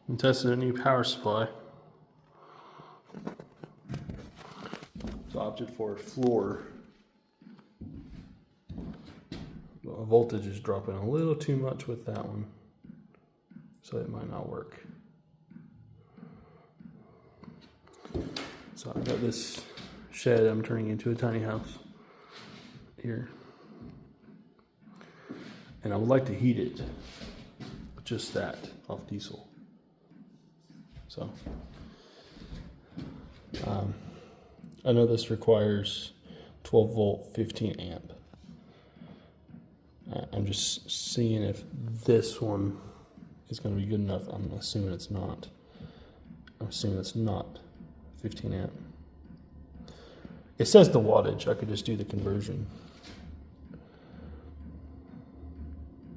And tested a new power supply. So I opted for a floor. The voltage is dropping a little too much with that one, so it might not work. So I've got this shed I'm turning into a tiny house here. And I would like to heat it with just that off diesel. So I know this requires 12 volt, 15 amp. I'm just seeing if this one is going to be good enough. I'm assuming it's not. I'm assuming it's not 15 amp. It says the wattage. I could just do the conversion.